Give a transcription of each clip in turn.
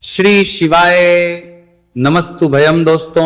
श्री शिवाय नमस्तु भयम। दोस्तों,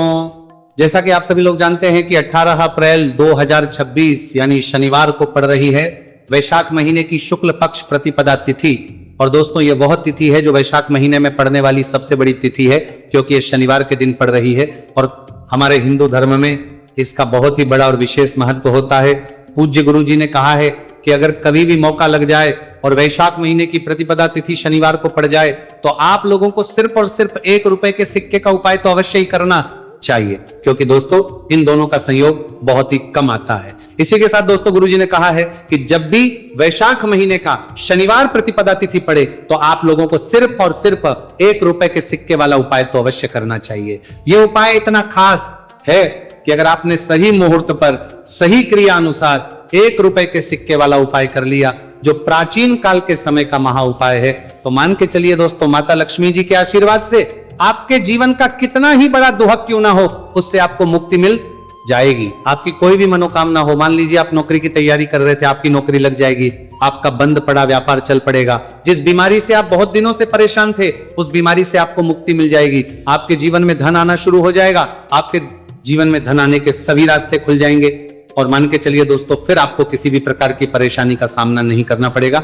जैसा कि आप सभी लोग जानते हैं कि 18 अप्रैल 2026 यानी शनिवार को पड़ रही है वैशाख महीने की शुक्ल पक्ष प्रतिपदा तिथि। और दोस्तों, ये बहुत तिथि है जो वैशाख महीने में पड़ने वाली सबसे बड़ी तिथि है, क्योंकि ये शनिवार के दिन पड़ रही है और हमारे हिंदू धर्म में इसका बहुत ही बड़ा और विशेष महत्व होता है। पूज्य गुरु जी ने कहा है कि अगर कभी भी मौका लग जाए और वैशाख महीने की प्रतिपदा तिथि शनिवार को पड़ जाए तो आप लोगों को सिर्फ और सिर्फ 1 रुपए के सिक्के का उपाय तो अवश्य ही करना चाहिए, क्योंकि दोस्तों इन दोनों का संयोग बहुत ही कम आता है। इसी के साथ दोस्तों, गुरुजी ने कहा है कि जब भी वैशाख महीने का शनिवार प्रतिपदा तिथि पड़े तो आप लोगों को सिर्फ और सिर्फ 1 रुपए के सिक्के वाला उपाय तो अवश्य करना चाहिए। यह उपाय इतना खास है कि अगर आपने सही मुहूर्त पर सही क्रिया अनुसार 1 रुपए के सिक्के वाला उपाय कर लिया, जो प्राचीन काल के समय का महा उपाय है, तो मान के चलिए दोस्तों, माता लक्ष्मी जी के आशीर्वाद से आपके जीवन का कितना ही बड़ा दुहक क्यों ना हो, उससे आपको मुक्ति मिल जाएगी। आपकी कोई भी मनोकामना हो, मान लीजिए आप नौकरी की तैयारी कर रहे थे, आपकी नौकरी लग जाएगी, आपका बंद पड़ा व्यापार चल पड़ेगा, जिस बीमारी से आप बहुत दिनों से परेशान थे उस बीमारी से आपको मुक्ति मिल जाएगी, आपके जीवन में धन आना शुरू हो जाएगा, आपके जीवन में धन आने के सभी रास्ते खुल जाएंगे और मान के चलिए दोस्तों, फिर आपको किसी भी प्रकार की परेशानी का सामना नहीं करना पड़ेगा।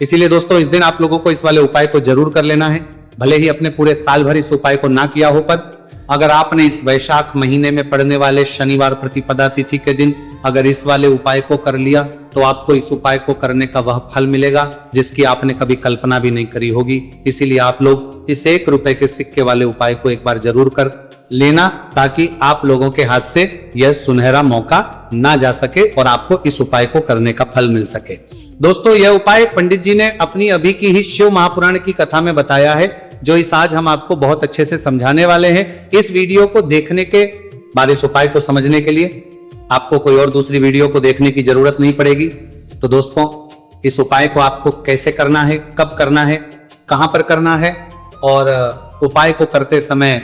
इसीलिए दोस्तों, इस दिन आप लोगों को इस वाले उपाय को जरूर कर लेना है। भले ही अपने पूरे साल भर इस उपाय को ना किया हो, पर अगर आपने इस वैशाख महीने में पड़ने वाले शनिवार प्रतिपदा तिथि के दिन अगर इस वाले उपाय को कर लिया तो आपको इस उपाय को करने का वह फल मिलेगा जिसकी आपने कभी कल्पना भी नहीं करी होगी। इसीलिए आप लोग इस 1 रुपए के सिक्के वाले उपाय को एक बार जरूर कर लेना, ताकि आप लोगों के हाथ से यह सुनहरा मौका ना जा सके और आपको इस उपाय को करने का फल मिल सके। दोस्तों, यह उपाय पंडित जी ने अपनी अभी की ही शिव महापुराण की कथा में बताया है, जो इस आज हम आपको बहुत अच्छे से समझाने वाले हैं। इस वीडियो को देखने के बाद इस उपाय को समझने के लिए आपको कोई और दूसरी वीडियो को देखने की जरूरत नहीं पड़ेगी। तो दोस्तों, इस उपाय को आपको कैसे करना है, कब करना है, कहां पर करना है और उपाय को करते समय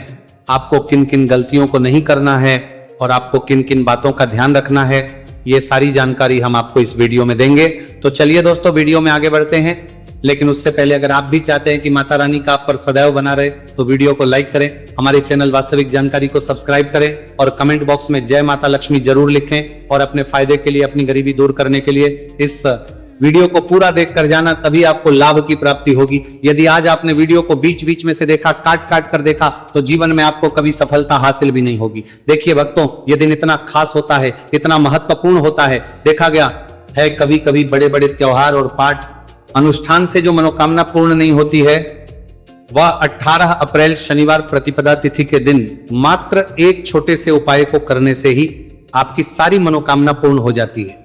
आपको किन किन गलतियों को नहीं करना है और आपको किन किन बातों का ध्यान रखना है, ये सारी जानकारी हम आपको इस वीडियो में देंगे। तो चलिए दोस्तों, वीडियो में आगे बढ़ते हैं। लेकिन उससे पहले अगर आप भी चाहते हैं कि माता रानी का आप पर सदैव बना रहे तो वीडियो को लाइक करें, हमारे चैनल वास्तविक जानकारी को सब्सक्राइब करें और कमेंट बॉक्स में जय माता लक्ष्मी जरूर लिखें। और अपने फायदे के लिए, अपनी गरीबी दूर करने के लिए इस वीडियो को पूरा देख कर जाना, तभी आपको लाभ की प्राप्ति होगी। यदि आज आपने वीडियो को बीच बीच में से देखा, काट काट कर देखा, तो जीवन में आपको कभी सफलता हासिल भी नहीं होगी। देखिए भक्तों, यह दिन इतना खास होता है, इतना महत्वपूर्ण होता है। देखा गया है कभी कभी बड़े बड़े त्योहार और पाठ अनुष्ठान से जो मनोकामना पूर्ण नहीं होती है, वह 18 अप्रैल शनिवार प्रतिपदा तिथि के दिन मात्र एक छोटे से उपाय को करने से ही आपकी सारी मनोकामना पूर्ण हो जाती है।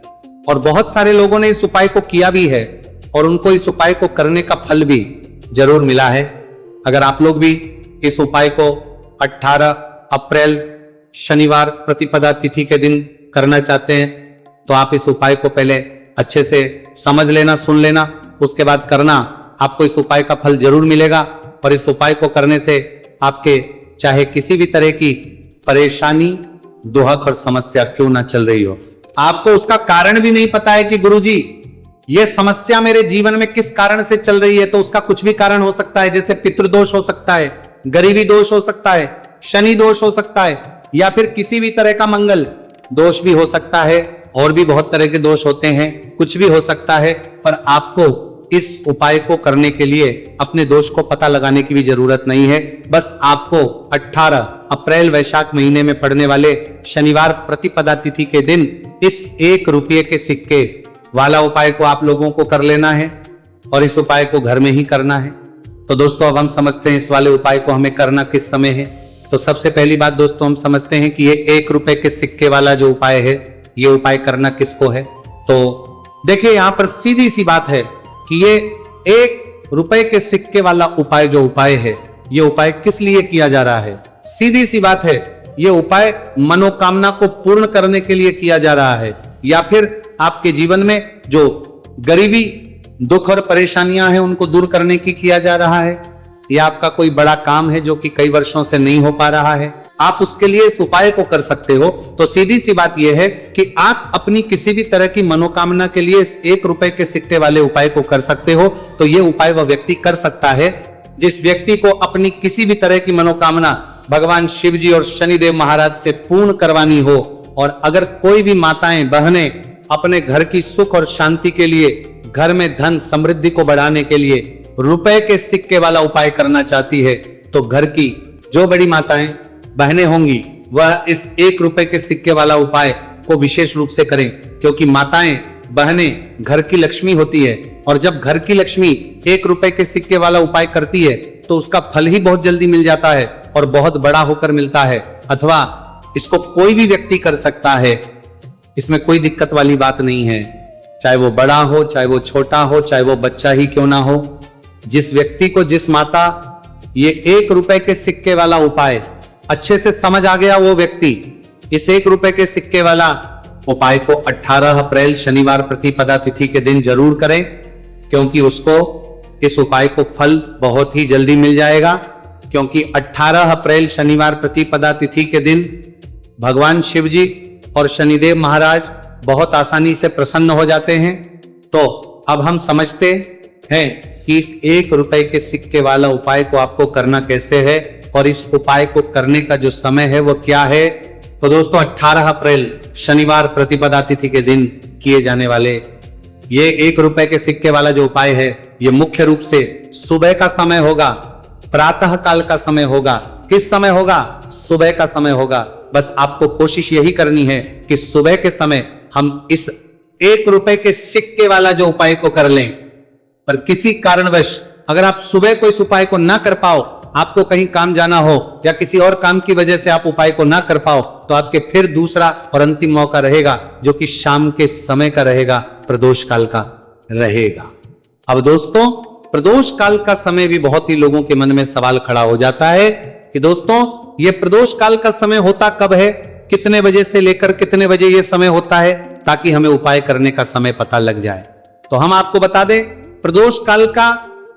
और बहुत सारे लोगों ने इस उपाय को किया भी है और उनको इस उपाय को करने का फल भी जरूर मिला है। अगर आप लोग भी इस उपाय को 18 अप्रैल शनिवार प्रतिपदा तिथि के दिन करना चाहते हैं तो आप इस उपाय को पहले अच्छे से समझ लेना, सुन लेना, उसके बाद करना। आपको इस उपाय का फल जरूर मिलेगा और इस उपाय को करने से आपके चाहे किसी भी तरह की परेशानी, दुहक और समस्या क्यों ना चल रही हो, आपको उसका कारण भी नहीं पता है कि गुरुजी ये समस्या मेरे जीवन में किस कारण से चल रही है, तो उसका कुछ भी कारण हो सकता है। जैसे पितृदोष हो सकता है, गरीबी दोष हो सकता है, शनि दोष हो सकता है, या फिर किसी भी तरह का मंगल दोष भी हो सकता है, और भी बहुत तरह के दोष होते हैं, कुछ भी हो सकता है। पर आपको इस उपाय को करने के लिए अपने दोष को पता लगाने की भी जरूरत नहीं है। बस आपको 18 अप्रैल वैशाख महीने में पड़ने वाले शनिवार प्रतिपदा तिथि के दिन इस 1 रुपये के सिक्के वाला उपाय को आप लोगों को कर लेना है और इस उपाय को घर में ही करना है। तो दोस्तों, अब हम समझते हैं इस वाले उपाय को हमें करना किस समय है। तो सबसे पहली बात दोस्तों, हम समझते हैं कि ये 1 रुपये के सिक्के वाला जो उपाय है, ये उपाय करना किसको है। तो देखिए, यहां पर सीधी सी बात है कि ये 1 रुपए के सिक्के वाला उपाय जो उपाय है, ये उपाय किस लिए किया जा रहा है। सीधी सी बात है, ये उपाय मनोकामना को पूर्ण करने के लिए किया जा रहा है, या फिर आपके जीवन में जो गरीबी, दुख और परेशानियां हैं उनको दूर करने की किया जा रहा है, या आपका कोई बड़ा काम है जो कि कई वर्षों से नहीं हो पा रहा है, आप उसके लिए इस उपाय को कर सकते हो। तो सीधी सी बात यह है कि आप अपनी किसी भी तरह की मनोकामना के लिए इस 1 रुपए के सिक्के वाले उपाय को कर सकते हो। तो ये उपाय वह व्यक्ति कर सकता है जिस व्यक्ति को अपनी किसी भी तरह की मनोकामना भगवान शिव जी और शनिदेव महाराज से पूर्ण करवानी हो, और अगर कोई भी माताएं बहनें अपने घर की सुख और शांति के लिए, घर में धन समृद्धि को बढ़ाने के लिए रुपए के सिक्के वाला उपाय करना चाहती है, तो घर की जो बड़ी माताएं बहनें होंगी वह इस 1 रुपए के सिक्के वाला उपाय को विशेष रूप से करें, क्योंकि माताएं बहनें घर की लक्ष्मी होती है, और जब घर की लक्ष्मी 1 रुपए के सिक्के वाला उपाय करती है तो उसका फल ही बहुत जल्दी मिल जाता है और बहुत बड़ा होकर मिलता है। अथवा इसको कोई भी व्यक्ति कर सकता है, इसमें कोई दिक्कत वाली बात नहीं है, चाहे वो बड़ा हो, चाहे वो छोटा हो, चाहे वो बच्चा ही क्यों ना हो। जिस व्यक्ति को, जिस माता ये 1 रुपए के सिक्के वाला उपाय अच्छे से समझ आ गया, वो व्यक्ति इस 1 रुपए के सिक्के वाला उपाय को 18 अप्रैल शनिवार प्रतिपदा तिथि के दिन जरूर करें, क्योंकि उसको इस उपाय को फल बहुत ही जल्दी मिल जाएगा। क्योंकि 18 अप्रैल शनिवार प्रतिपदा तिथि के दिन भगवान शिव जी और शनिदेव महाराज बहुत आसानी से प्रसन्न हो जाते हैं। तो अब हम समझते हैं कि इस 1 रुपए के सिक्के वाला उपाय को आपको करना कैसे है, और इस उपाय को करने का जो समय है वो क्या है। तो दोस्तों 18 अप्रैल शनिवार प्रतिपदा तिथि के दिन किए जाने वाले ये 1 रुपए के सिक्के वाला जो उपाय है, ये मुख्य रूप से सुबह का समय होगा, प्रातः काल का समय होगा। किस समय होगा? सुबह का समय होगा। बस आपको कोशिश यही करनी है कि सुबह के समय हम इस 1 रुपए के सिक्के वाला जो उपाय को कर लें। पर किसी कारणवश अगर आप सुबह को इस उपाय को ना कर पाओ, आपको कहीं काम जाना हो या किसी और काम की वजह से आप उपाय को ना कर पाओ, तो आपके फिर दूसरा और अंतिम मौका रहेगा, जो कि शाम के समय का रहेगा, प्रदोष काल का रहेगा। अब दोस्तों प्रदोष काल का समय भी बहुत ही लोगों के मन में सवाल खड़ा हो जाता है कि दोस्तों ये प्रदोष काल का समय होता कब है, कितने बजे से लेकर कितने बजे ये समय होता है, ताकि हमें उपाय करने का समय पता लग जाए। तो हम आपको बता दें, प्रदोष काल का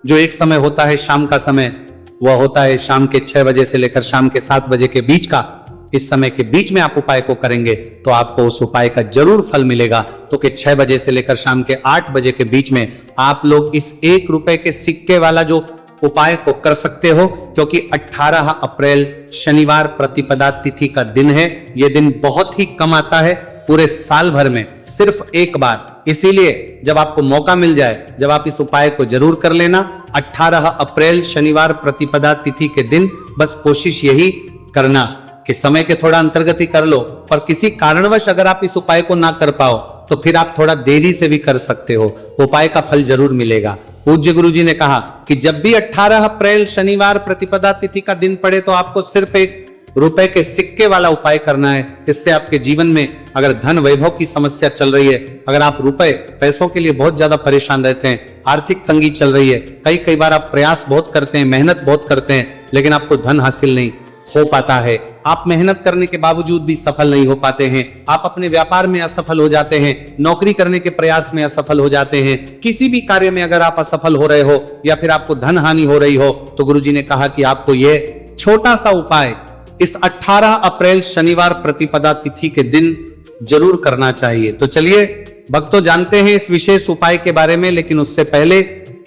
जो एक समय होता है, शाम का समय, वह होता है शाम के 6 बजे से लेकर शाम के 7 बजे के बीच का। इस समय के बीच में आप उपाय को करेंगे तो आपको उस उपाय का जरूर फल मिलेगा। तो कि 6 बजे से लेकर शाम के 8 बजे के बीच में आप लोग इस 1 रुपए के सिक्के वाला जो उपाय को कर सकते हो, क्योंकि 18 अप्रैल शनिवार प्रतिपदा तिथि का दिन है। यह दिन बहुत ही कम आता है पूरे साल भर में, सिर्फ एक बार। इसीलिए जब आपको मौका मिल जाए, जब आप इस उपाय को जरूर कर लेना। 18 अप्रैल शनिवार प्रतिपदा तिथि के दिन बस कोशिश यही करना कि समय के थोड़ा अंतर्गति कर लो, पर किसी कारणवश अगर आप इस उपाय को ना कर पाओ तो फिर आप थोड़ा देरी से भी कर सकते हो, उपाय का फल जरूर मिलेगा। पूज्य गुरु जी ने कहा कि जब भी 18 अप्रैल शनिवार प्रतिपदा तिथि का दिन पड़े तो आपको सिर्फ 1 रुपए के सिक्के वाला उपाय करना है। इससे आपके जीवन में अगर धन वैभव की समस्या चल रही है, अगर आप रुपए पैसों के लिए बहुत ज्यादा परेशान रहते हैं, आर्थिक तंगी चल रही है, कई बार आप प्रयास बहुत करते हैं, मेहनत बहुत करते हैं, लेकिन आपको धन हासिल नहीं हो पाता है, आप मेहनत करने के बावजूद भी सफल नहीं हो पाते हैं, आप अपने व्यापार में असफल हो जाते हैं, नौकरी करने के प्रयास में असफल हो जाते हैं, किसी भी कार्य में अगर आप असफल हो रहे हो या फिर आपको धन हानि हो रही हो, तो गुरुजी ने कहा कि आपको ये छोटा सा उपाय इस 18 अप्रैल शनिवार प्रतिपदा तिथि के दिन जरूर करना चाहिए। तो चलिए भक्तों जानते हैं इस विशेष उपाय के बारे में, लेकिन उससे पहले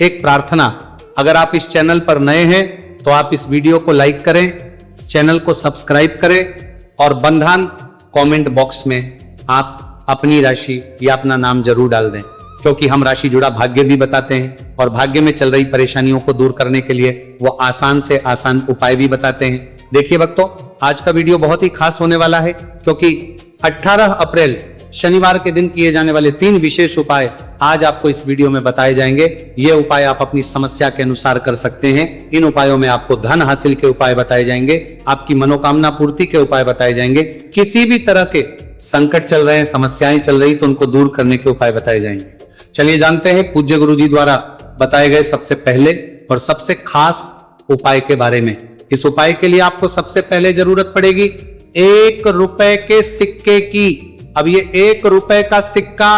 एक प्रार्थना। अगर आप इस चैनल पर नए हैं तो आप इस वीडियो को लाइक करें, चैनल को सब्सक्राइब करें और बंधन कमेंट बॉक्स में आप अपनी राशि या अपना नाम जरूर डाल दें, क्योंकि हम राशि जुड़ा भाग्य भी बताते हैं और भाग्य में चल रही परेशानियों को दूर करने के लिए वो आसान से आसान उपाय भी बताते हैं। देखिए भक्तों, आज का वीडियो बहुत ही खास होने वाला है, क्योंकि 18 अप्रैल शनिवार के दिन किए जाने वाले 3 विशेष उपाय आज आपको इस वीडियो में बताए जाएंगे। ये उपाय आप अपनी समस्या के अनुसार कर सकते हैं। इन उपायों में आपको धन हासिल के उपाय बताए जाएंगे, आपकी मनोकामना पूर्ति के उपाय बताए जाएंगे, किसी भी तरह के संकट चल रहे हैं, समस्याएं चल रही तो उनको दूर करने के उपाय बताए जाएंगे। चलिए जानते हैं पूज्य गुरु जी द्वारा बताए गए सबसे पहले और सबसे खास उपाय के बारे में। इस उपाय के लिए आपको सबसे पहले जरूरत पड़ेगी 1 रुपए के सिक्के की। अब ये 1 रुपए का सिक्का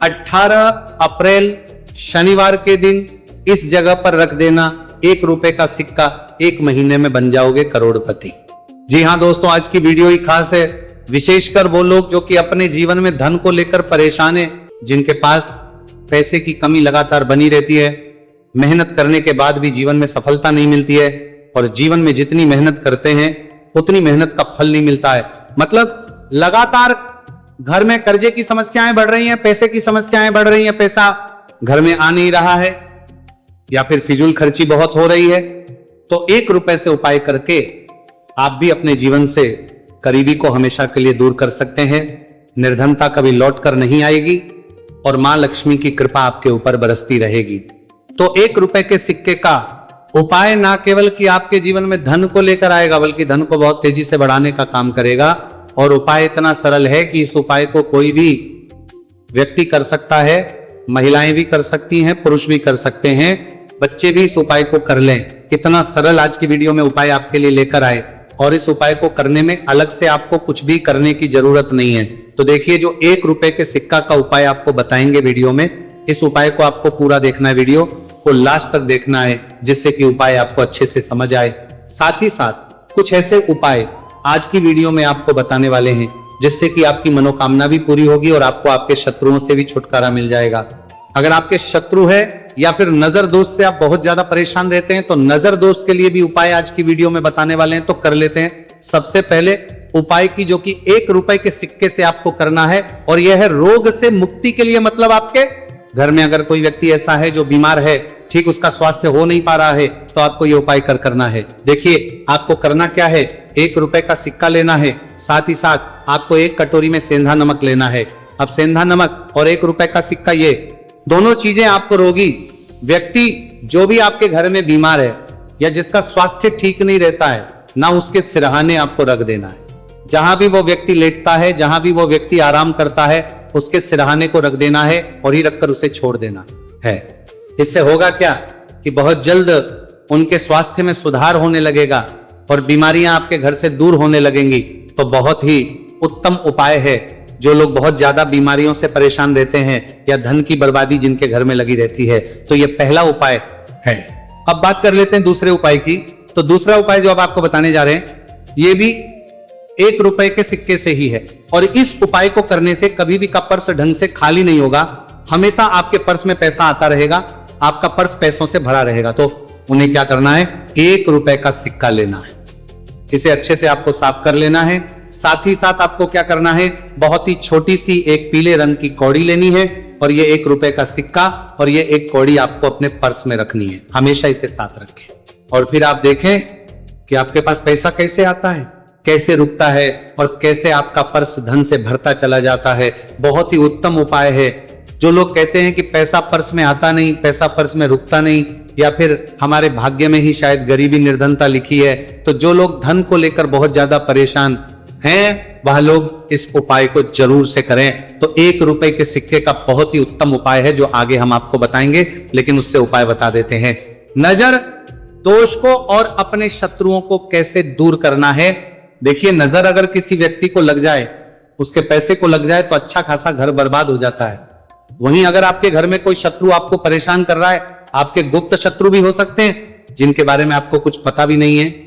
18 अप्रैल शनिवार के दिन इस जगह पर रख देना। 1 रुपए का सिक्का 1 महीने में बन जाओगे करोड़पति। जी हाँ दोस्तों, आज की वीडियो ही खास है, विशेषकर वो लोग जो कि अपने जीवन में धन को लेकर परेशान है, जिनके पास पैसे की कमी लगातार बनी रहती है, मेहनत करने के बाद भी जीवन में सफलता नहीं मिलती है, और जीवन में जितनी मेहनत करते हैं उतनी मेहनत का फल नहीं मिलता है। मतलब लगातार घर में कर्जे की समस्याएं बढ़ रही हैं, पैसे की समस्याएं बढ़ रही हैं, पैसा घर में आ नहीं रहा है, या फिर फिजूल खर्ची बहुत हो रही है, तो 1 रुपए से उपाय करके आप भी अपने जीवन से गरीबी को हमेशा के लिए दूर कर सकते हैं। निर्धनता कभी लौट कर नहीं आएगी और मां लक्ष्मी की कृपा आपके ऊपर बरसती रहेगी। तो 1 रुपए के सिक्के का उपाय ना केवल कि आपके जीवन में धन को लेकर आएगा, बल्कि धन को बहुत तेजी से बढ़ाने का काम करेगा। और उपाय इतना सरल है कि इस उपाय को कोई भी व्यक्ति कर सकता है, महिलाएं भी कर सकती हैं, पुरुष भी कर सकते हैं, बच्चे भी इस उपाय को कर लें। इतना सरल आज की वीडियो में उपाय आपके लिए लेकर आए, और इस उपाय को करने में अलग से आपको कुछ भी करने की जरूरत नहीं है। तो देखिए, जो 1 रुपए के सिक्का का उपाय आपको बताएंगे वीडियो में, इस उपाय को आपको पूरा देखना है, वीडियो को लास्ट तक देखना है, जिससे कि उपाय आपको अच्छे से समझ आए। साथ ही साथ कुछ ऐसे उपाय आज की वीडियो में आपको बताने वाले हैं जिससे कि आपकी मनोकामना भी पूरी होगी और आपको आपके शत्रुओं से भी छुटकारा मिल जाएगा। अगर आपके शत्रु है या फिर नजर दोष से आप बहुत ज्यादा परेशान रहते हैं, तो नजर दोष के लिए भी उपाय आज की वीडियो में बताने वाले हैं, तो कर लेते हैं। सबसे पहले उपाय की जो कि 1 रुपए के सिक्के से आपको करना है, और यह है रोग से मुक्ति के लिए। मतलब आपके घर में अगर कोई व्यक्ति ऐसा है जो बीमार है, ठीक उसका स्वास्थ्य हो नहीं पा रहा है, तो आपको यह उपाय करना है। देखिए, आपको करना क्या है, 1 रुपए का सिक्का लेना है, साथ ही साथ आपको 1 कटोरी में सेंधा नमक लेना है। अब सेंधा नमक और 1 रुपए का सिक्का, ये दोनों चीजें आपको रोगी व्यक्ति जो भी आपके घर में बीमार है या जिसका स्वास्थ्य ठीक नहीं रहता है ना, उसके सिरहाने आपको रख देना है। जहां भी वो व्यक्ति लेटता है, जहां भी वो व्यक्ति आराम करता है, उसके सिरहाने को रख देना है और ही रखकर उसे छोड़ देना है। इससे होगा क्या कि बहुत जल्द उनके स्वास्थ्य में सुधार होने लगेगा और बीमारियां आपके घर से दूर होने लगेंगी। तो बहुत ही उत्तम उपाय है। जो लोग बहुत ज्यादा बीमारियों से परेशान रहते हैं या धन की बर्बादी जिनके घर में लगी रहती है, तो यह पहला उपाय है। अब बात कर लेते हैं दूसरे उपाय की। तो दूसरा उपाय जो अब आपको बताने जा रहे हैं, ये भी 1 रुपए के सिक्के से ही है, और इस उपाय को करने से कभी भी का पर्स ढंग से खाली नहीं होगा। हमेशा आपके पर्स में पैसा आता रहेगा, आपका पर्स पैसों से भरा रहेगा। तो उन्हें क्या करना है, 1 रुपए का सिक्का लेना है, इसे अच्छे से आपको साफ कर लेना है। साथ ही साथ आपको क्या करना है, बहुत ही छोटी सी एक पीले रंग की कौड़ी लेनी है, और ये 1 रुपए का सिक्का और ये एक कौड़ी आपको अपने पर्स में रखनी है। हमेशा इसे साथ रखें, और फिर आप देखें कि आपके पास पैसा कैसे आता है, कैसे रुकता है, और कैसे आपका पर्स धन से भरता चला जाता है। बहुत ही उत्तम उपाय है। जो लोग कहते हैं कि पैसा पर्स में आता नहीं, पैसा पर्स में रुकता नहीं, या फिर हमारे भाग्य में ही शायद गरीबी निर्धनता लिखी है, तो जो लोग धन को लेकर बहुत ज्यादा परेशान हैं, वह लोग इस उपाय को जरूर से करें। तो 1 रुपए के सिक्के का बहुत ही उत्तम उपाय है, जो आगे हम आपको बताएंगे, लेकिन उससे उपाय बता देते हैं। नजर दोष को और अपने शत्रुओं को कैसे दूर करना है। देखिए, नजर अगर किसी व्यक्ति को लग जाए, उसके पैसे को लग जाए, तो अच्छा खासा घर बर्बाद हो जाता है। वहीं अगर आपके घर में कोई शत्रु आपको परेशान कर रहा है, आपके गुप्त शत्रु भी हो सकते हैं जिनके बारे में आपको कुछ पता भी नहीं है,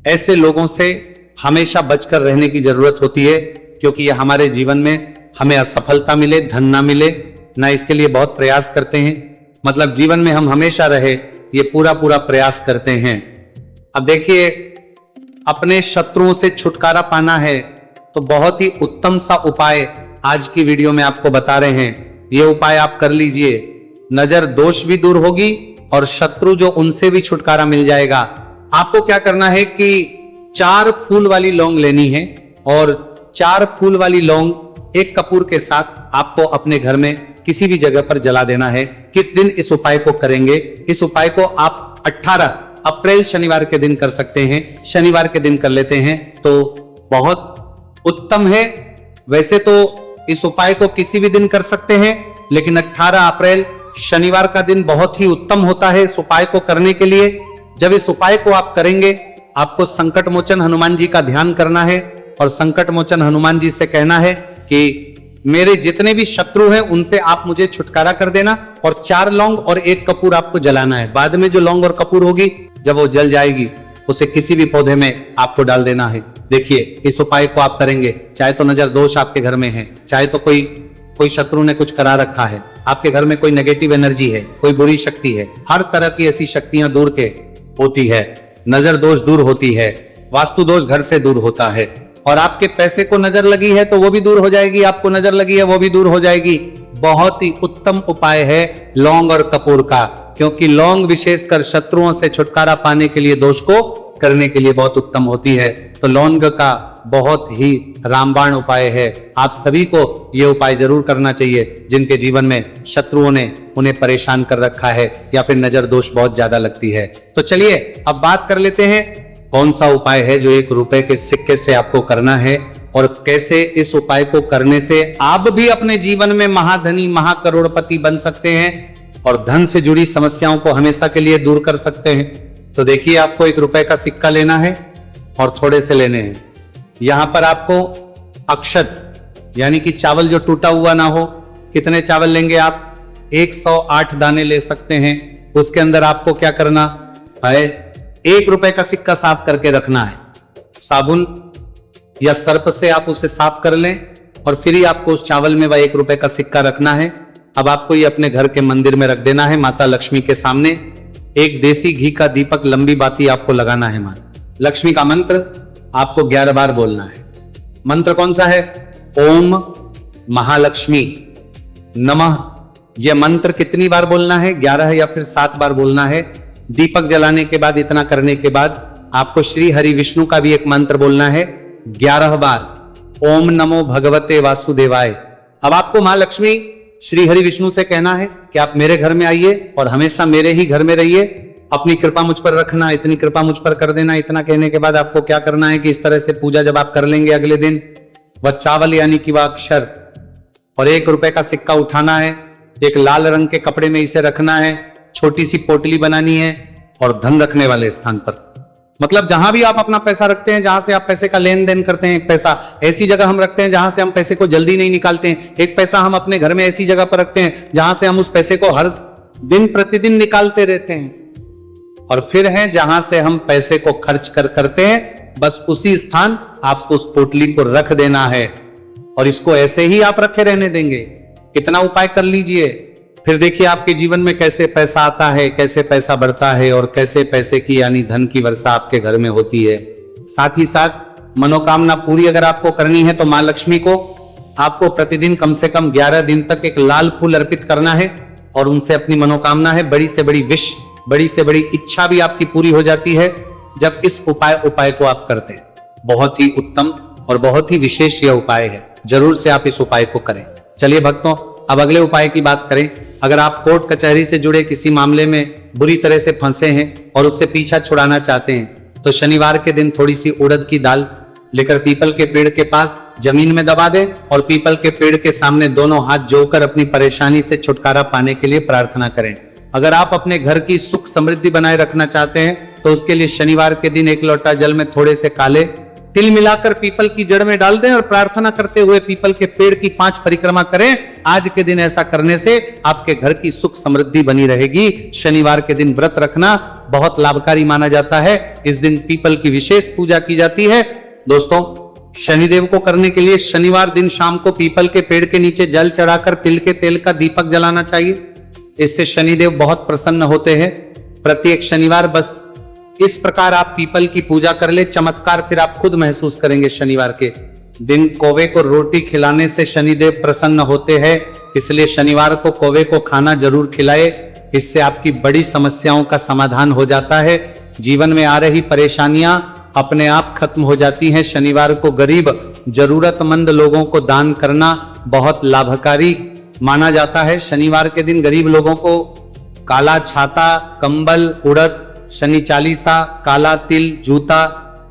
ऐसे लोगों से हमेशा बचकर रहने की जरूरत होती है, क्योंकि ये हमारे जीवन में हमें असफलता मिले, धन ना मिले ना, इसके लिए बहुत प्रयास करते हैं। मतलब जीवन में हम हमेशा रहे, ये पूरा प्रयास करते हैं। अब देखिए, अपने शत्रुओं से छुटकारा पाना है, तो बहुत ही उत्तम सा उपाय आज की वीडियो में आपको बता रहे हैं। ये उपाय आप कर लीजिए, नजर दोष भी दूर होगी और शत्रु जो उनसे भी छुटकारा मिल जाएगा। आपको क्या करना है कि 4 फूल वाली लौंग लेनी है, और 4 फूल वाली लौंग 1 कपूर के साथ आपको अपने घर में किसी भी जगह पर जला देना है। किस दिन इस उपाय को करेंगे? इस उपाय को आप 18 अप्रैल शनिवार के दिन कर सकते हैं। शनिवार के दिन कर लेते हैं तो बहुत उत्तम है। वैसे तो इस उपाय को किसी भी दिन कर सकते हैं, लेकिन 18 अप्रैल शनिवार का दिन बहुत ही उत्तम होता है इस उपाय को करने के लिए। जब इस उपाय को आप करेंगे, आपको संकट मोचन हनुमान जी का ध्यान करना है, और संकट मोचन हनुमान जी से कहना है कि मेरे जितने भी शत्रु हैं उनसे आप मुझे छुटकारा कर देना, और 4 लौंग और 1 कपूर आपको जलाना है। बाद में जो लौंग और कपूर होगी, जब वो जल जाएगी, उसे किसी भी पौधे में आपको डाल देना है। देखिए, इस उपाय को आप करेंगे, चाहे तो नजर दोष आपके घर में है, चाहे तो कोई शत्रु ने कुछ करा रखा है, आपके घर में कोई नेगेटिव एनर्जी है, कोई बुरी शक्ति है, हर तरह की ऐसी शक्तियां दूर के होती है। नजर दोष दूर होती है, वास्तु दोष घर से दूर होता है, और आपके पैसे को नजर लगी है तो वो भी दूर हो जाएगी, आपको नजर लगी है वो भी दूर हो जाएगी। बहुत ही उत्तम उपाय है लौंग और कपूर का, क्योंकि लौंग विशेषकर शत्रुओं से छुटकारा पाने के लिए, दोष को करने के लिए बहुत उत्तम होती है। तो लौंग का बहुत ही रामबाण उपाय है। आप सभी को यह उपाय जरूर करना चाहिए जिनके जीवन में शत्रुओं ने उन्हें परेशान कर रखा है या फिर नजर दोष बहुत ज्यादा लगती है। तो चलिए अब बात कर लेते हैं कौन सा उपाय है जो 1 रुपए के सिक्के से आपको करना है, और कैसे इस उपाय को करने से आप भी अपने जीवन में महाधनी महाकरोड़पति बन सकते हैं और धन से जुड़ी समस्याओं को हमेशा के लिए दूर कर सकते हैं। तो देखिए, आपको 1 रुपए का सिक्का लेना है और थोड़े से लेने हैं। यहां पर आपको अक्षत यानी कि चावल जो टूटा हुआ ना हो, कितने चावल लेंगे आप? 108 दाने ले सकते हैं। उसके अंदर आपको क्या करना है? 1 रुपए का सिक्का साफ करके रखना है। साबुन या सर्प से आप उसे साफ कर लें और फिर ही आपको उस चावल में वह 1 रुपए का सिक्का रखना है। अब आपको ये अपने घर के मंदिर में रख देना है, माता लक्ष्मी के सामने। एक देसी घी का दीपक लंबी बाती आपको लगाना है। लक्ष्मी का मंत्र आपको 11 बार बोलना है। मंत्र कौन सा है? ओम महालक्ष्मी नमः। यह मंत्र कितनी बार बोलना है? 11 या फिर 7 बार बोलना है। दीपक जलाने के बाद, इतना करने के बाद आपको श्री हरि विष्णु का भी एक मंत्र बोलना है 11 बार। ओम नमो भगवते वासुदेवाय। अब आपको मां लक्ष्मी श्री हरि विष्णु से कहना है कि आप मेरे घर में आइए और हमेशा मेरे ही घर में रहिए, अपनी कृपा मुझ पर रखना, इतनी कृपा मुझ पर कर देना। इतना कहने के बाद आपको क्या करना है कि इस तरह से पूजा जब आप कर लेंगे, अगले दिन वह चावल यानी कि वह अक्षर और 1 रुपए का सिक्का उठाना है, एक लाल रंग के कपड़े में इसे रखना है, छोटी सी पोटली बनानी है और धन रखने वाले स्थान पर, मतलब जहां भी आप अपना पैसा रखते हैं, जहां से आप पैसे का लेन देन करते हैं, एक पैसा ऐसी जगह हम रखते हैं जहां से हम पैसे को जल्दी नहीं निकालते हैं। एक पैसा हम अपने घर में ऐसी जगह पर रखते हैं जहां से हम उस पैसे को हर दिन प्रतिदिन निकालते रहते हैं। और फिर है जहां से हम पैसे को खर्च करते हैं, बस उसी स्थान आपको उस पोटली को रख देना है और इसको ऐसे ही आप रखे रहने देंगे। कितना उपाय कर लीजिए, फिर देखिए आपके जीवन में कैसे पैसा आता है, कैसे पैसा बढ़ता है और कैसे पैसे की यानी धन की वर्षा आपके घर में होती है। साथ ही साथ मनोकामना पूरी अगर आपको करनी है तो मां लक्ष्मी को आपको प्रतिदिन कम से कम 11 दिन तक एक लाल फूल अर्पित करना है और उनसे अपनी मनोकामना है, बड़ी से बड़ी विश, बड़ी से बड़ी इच्छा भी आपकी पूरी हो जाती है जब इस उपाय को आप करते हैं। बहुत ही उत्तम और बहुत ही विशेष यह उपाय है, जरूर से आप इस उपाय को करें। चलिए भक्तों, अब अगले उपाय की बात करें। अगर आप कोर्ट कचहरी से जुड़े किसी मामले में बुरी तरह से फंसे हैं और उससे पीछा छुड़ाना चाहते हैं तो शनिवार के दिन थोड़ी सी उड़द की दाल लेकर पीपल के पेड़ के पास जमीन में दबा दें और पीपल के पेड़ के सामने दोनों हाथ जोड़कर अपनी परेशानी से छुटकारा पाने के लिए प्रार्थना करें। अगर आप अपने घर की सुख समृद्धि बनाए रखना चाहते हैं तो उसके लिए शनिवार के दिन 1 लोटा जल में थोड़े से काले तिल मिलाकर पीपल की जड़ में डाल दें और प्रार्थना करते हुए पीपल के पेड़ की 5 परिक्रमा करें। आज के दिन ऐसा करने से आपके घर की सुख समृद्धि बनी रहेगी। शनिवार के दिन व्रत रखना बहुत लाभकारी माना जाता है। इस दिन पीपल की विशेष पूजा की जाती है। दोस्तों, शनिदेव को करने के लिए शनिवार दिन शाम को पीपल के पेड़ के नीचे जल चढ़ाकर तिल के तेल का दीपक जलाना चाहिए। इससे शनिदेव बहुत प्रसन्न होते हैं। प्रत्येक शनिवार बस इस प्रकार आप पीपल की पूजा कर ले, चमत्कार फिर आप खुद महसूस करेंगे। शनिवार के दिन कौवे को रोटी खिलाने से शनिदेव प्रसन्न होते हैं, इसलिए शनिवार को कौवे को खाना जरूर खिलाए। इससे आपकी बड़ी समस्याओं का समाधान हो जाता है। जीवन में आ रही परेशानियां अपने आप खत्म हो जाती हैं। शनिवार को गरीब जरूरतमंद लोगों को दान करना बहुत लाभकारी माना जाता है। शनिवार के दिन गरीब लोगों को काला छाता, कंबल, उड़द, शनि चालीसा, काला तिल, जूता,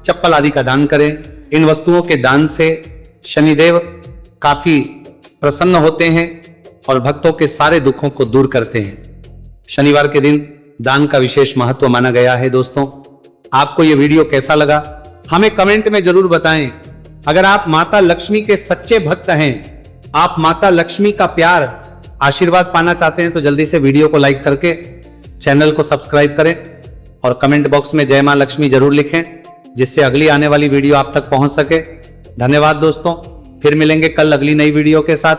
चप्पल आदि का दान करें। इन वस्तुओं के दान से शनिदेव काफी प्रसन्न होते हैं और भक्तों के सारे दुखों को दूर करते हैं। शनिवार के दिन दान का विशेष महत्व माना गया है। दोस्तों, आपको यह वीडियो कैसा लगा हमें कमेंट में जरूर बताएं। अगर आप माता लक्ष्मी के सच्चे भक्त हैं, आप माता लक्ष्मी का प्यार आशीर्वाद पाना चाहते हैं तो जल्दी से वीडियो को लाइक करके चैनल को सब्सक्राइब करें और कमेंट बॉक्स में जय मां लक्ष्मी जरूर लिखें, जिससे अगली आने वाली वीडियो आप तक पहुंच सके। धन्यवाद दोस्तों, फिर मिलेंगे कल अगली नई वीडियो के साथ।